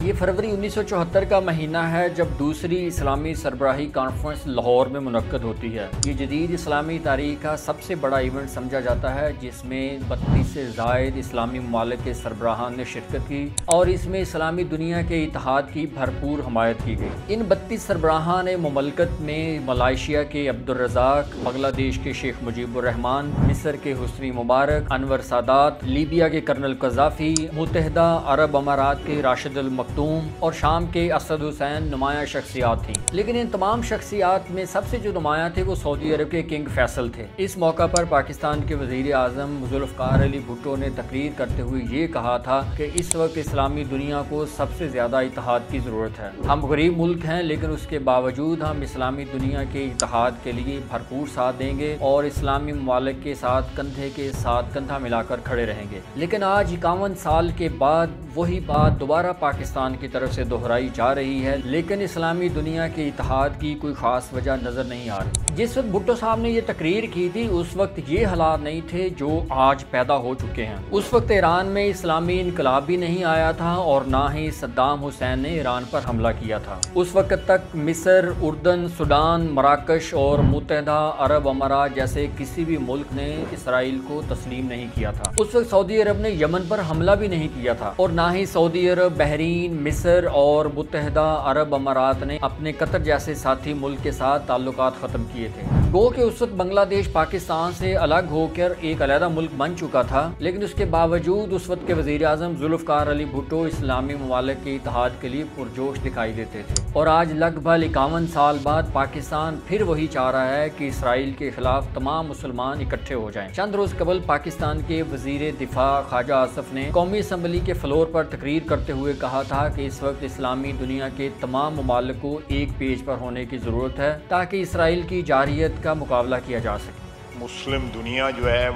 یہ فروری 1974 کا مہینہ ہے جب دوسری اسلامی سربراہی کانفرنس لاہور میں منعقد ہوتی ہے۔ یہ جدید اسلامی تاریخ کا سب سے بڑا ایونٹ سمجھا جاتا ہے جس میں 32 سے زائد اسلامی ممالک کے سربراہان نے شرکت کی اور اس میں اسلامی دنیا کے اتحاد کی بھرپور حمایت کی گئی۔ ان 32 سربراہان مملکت میں ملائیشیا کے عبدالرزاق، بنگلہ دیش کے شیخ مجیب الرحمان، مصر کے حسنی مبارک، انور سادات، لیبیا کے کرنل قذافی، متحدہ عرب امارات کے راشد المختوم اور شام کے اسد حسین نمایاں شخصیات تھیں۔ لیکن ان تمام شخصیات میں سب سے جو نمایاں تھے وہ سعودی عرب کے کنگ فیصل تھے۔ اس موقع پر پاکستان کے وزیر اعظم ذوالفقار علی بھٹو نے تقریر کرتے ہوئے یہ کہا تھا کہ اس وقت اسلامی دنیا کو سب سے زیادہ اتحاد کی ضرورت ہے۔ ہم غریب ملک ہیں لیکن اس کے باوجود ہم اسلامی دنیا کے اتحاد کے لیے بھرپور ساتھ دیں گے اور اسلامی ممالک کے ساتھ کندھے کے ساتھ کندھا ملا کر کھڑے رہیں گے۔ لیکن آج 51 سال کے بعد وہی بات دوبارہ پاکستان کی طرف سے دہرائی جا رہی ہے، لیکن اسلامی دنیا کے اتحاد کی کوئی خاص وجہ نظر نہیں آ رہی۔ جس وقت بھٹو صاحب نے یہ تقریر کی تھی اس وقت یہ حالات نہیں تھے جو آج پیدا ہو چکے ہیں۔ اس وقت ایران میں اسلامی انقلاب بھی نہیں آیا تھا اور نہ ہی صدام حسین نے ایران پر حملہ کیا تھا۔ اس وقت تک مصر، اردن، سوڈان، مراکش اور متحدہ عرب امارات جیسے کسی بھی ملک نے اسرائیل کو تسلیم نہیں کیا تھا۔ اس وقت سعودی عرب نے یمن پر حملہ بھی نہیں کیا تھا اور نہ ہی سعودی عرب، بحرین، مصر اور متحدہ عرب امارات نے اپنے قطر جیسے ساتھی ملک کے ساتھ تعلقات ختم کیے تھے۔ گو کہ اس وقت بنگلہ دیش پاکستان سے الگ ہو کر ایک علیحدہ ملک بن چکا تھا، لیکن اس کے باوجود اس وقت کے وزیر اعظم ذوالفقار علی بھٹو اسلامی ممالک کے اتحاد کے لیے پرجوش دکھائی دیتے تھے۔ اور آج لگ بھگ 51 سال بعد پاکستان پھر وہی چاہ رہا ہے کہ اسرائیل کے خلاف تمام مسلمان اکٹھے ہو جائیں۔ چند روز قبل پاکستان کے وزیر دفاع خواجہ آصف نے قومی اسمبلی کے فلور پر تقریر کرتے ہوئے کہا تھا کہ اس وقت اسلامی دنیا کے تمام ممالک کو ایک پیج پر ہونے کی ضرورت ہے تاکہ اسرائیل کی جارحیت کا مقابلہ کیا جا سکے۔ مسلم دنیا جو ہے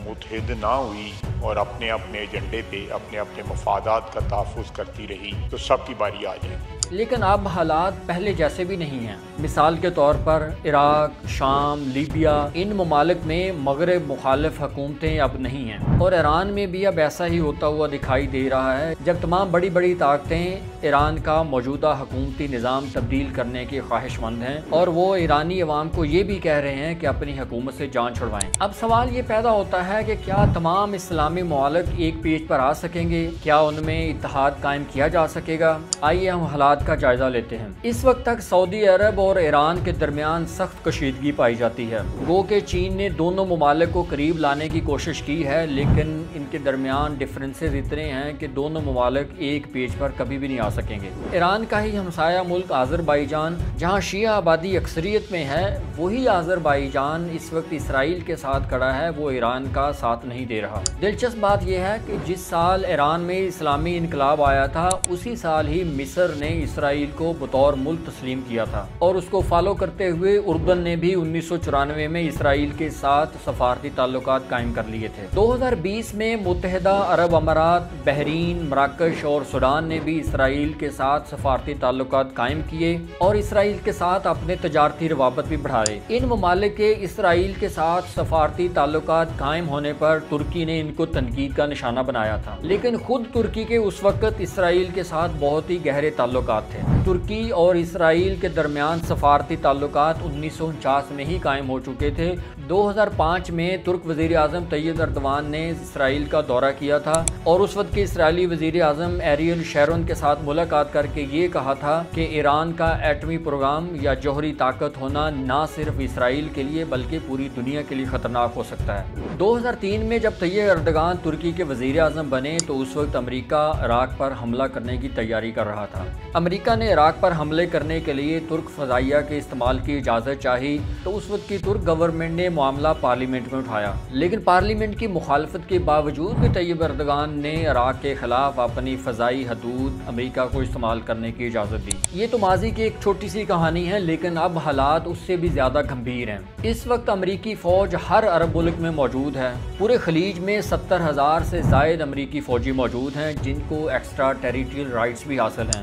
متحد نہ ہوئی اور اپنے اپنے ایجنڈے پہ اپنے اپنے مفادات کا تحفظ کرتی رہی تو سب کی باری آ جائے گی۔ لیکن اب حالات پہلے جیسے بھی نہیں ہیں۔ مثال کے طور پر عراق، شام، لیبیا، ان ممالک میں مغرب مخالف حکومتیں اب نہیں ہیں اور ایران میں بھی اب ایسا ہی ہوتا ہوا دکھائی دے رہا ہے جب تمام بڑی بڑی طاقتیں ایران کا موجودہ حکومتی نظام تبدیل کرنے کے خواہش مند ہیں اور وہ ایرانی عوام کو یہ بھی کہہ رہے ہیں کہ اپنی حکومت سے جان چھڑوائیں۔ اب سوال یہ پیدا ہوتا ہے کہ کیا تمام اسلامی ممالک ایک پیج پر آ سکیں گے؟ کیا ان میں اتحاد قائم کیا جا سکے گا؟ آئیے ہم حالات کا جائزہ لیتے ہیں۔ اس وقت تک سعودی عرب اور ایران کے درمیان سخت کشیدگی پائی جاتی ہے۔ گو کہ چین نے دونوں ممالک کو قریب لانے کی کوشش کی ہے لیکن ان کے درمیان ڈفرینسز اتنے ہیں کہ دونوں ممالک ایک پیج پر کبھی بھی نہیں آ سکیں گے۔ ایران کا ہی ہمسایہ ملک آذربائیجان جہاں شیعہ آبادی اکثریت میں ہے، وہی آذربائیجان اس وقت اسرائیل کے ساتھ کھڑا ہے، وہ ایران کا ساتھ نہیں دے رہا۔ دلچسپ بات یہ ہے کہ جس سال ایران میں اسلامی انقلاب آیا تھا اسی سال ہی مصر نے اسرائیل کو بطور ملک تسلیم کیا تھا اور اس کو فالو کرتے ہوئے اردن نے بھی 1994 میں اسرائیل کے ساتھ سفارتی تعلقات قائم کر لیے تھے۔ 2020 میں متحدہ عرب امارات، بحرین، مراکش اور سوڈان نے بھی اسرائیل کے ساتھ سفارتی تعلقات قائم کیے اور اسرائیل کے ساتھ اپنے تجارتی روابط بھی بڑھائے۔ ان ممالک کے اسرائیل کے ساتھ سفارتی تعلقات قائم ہونے پر ترکی نے ان کو تنقید کا نشانہ بنایا تھا، لیکن خود ترکی کے اس وقت اسرائیل کے ساتھ بہت ہی گہرے تعلقات تھے۔ ترکی اور اسرائیل کے درمیان سفارتی تعلقات 1949 میں ہی قائم ہو چکے تھے۔ 2005 میں ترک وزیر اعظم طیب اردوان نے اسرائیل کا دورہ کیا تھا اور اس وقت کے اسرائیلی وزیر اعظم ایریل شیرون کے ساتھ ملاقات کر کے یہ کہا تھا کہ ایران کا ایٹمی پروگرام یا جوہری طاقت ہونا نہ صرف اسرائیل کے لیے بلکہ پوری دنیا کے لیے خطرناک ہو سکتا ہے۔ 2003 میں جب طیب اردوان ترکی کے وزیر اعظم بنے تو اس وقت امریکہ عراق پر حملہ کرنے کی تیاری کر رہا تھا۔ امریکہ نے عراق پر حملے کرنے کے لیے ترک فضائیہ کے استعمال کی اجازت چاہی تو اس وقت کی ترک گورنمنٹ نے معاملہ پارلیمنٹ میں اٹھایا، لیکن پارلیمنٹ کی مخالفت کے باوجود بھی طیب اردوان نے عراق کے خلاف اپنی فضائی حدود امریکہ کو استعمال کرنے کی اجازت دی۔ یہ تو ماضی کی ایک چھوٹی سی کہانی ہے لیکن اب حالات اس سے بھی زیادہ گھمبیر ہیں۔ اس وقت امریکی فوج ہر عرب ملک میں موجود ہے۔ پورے خلیج میں 70,000 سے زائد امریکی فوجی موجود ہیں جن کو ایکسٹرا ٹیریٹریل رائٹس بھی حاصل ہیں،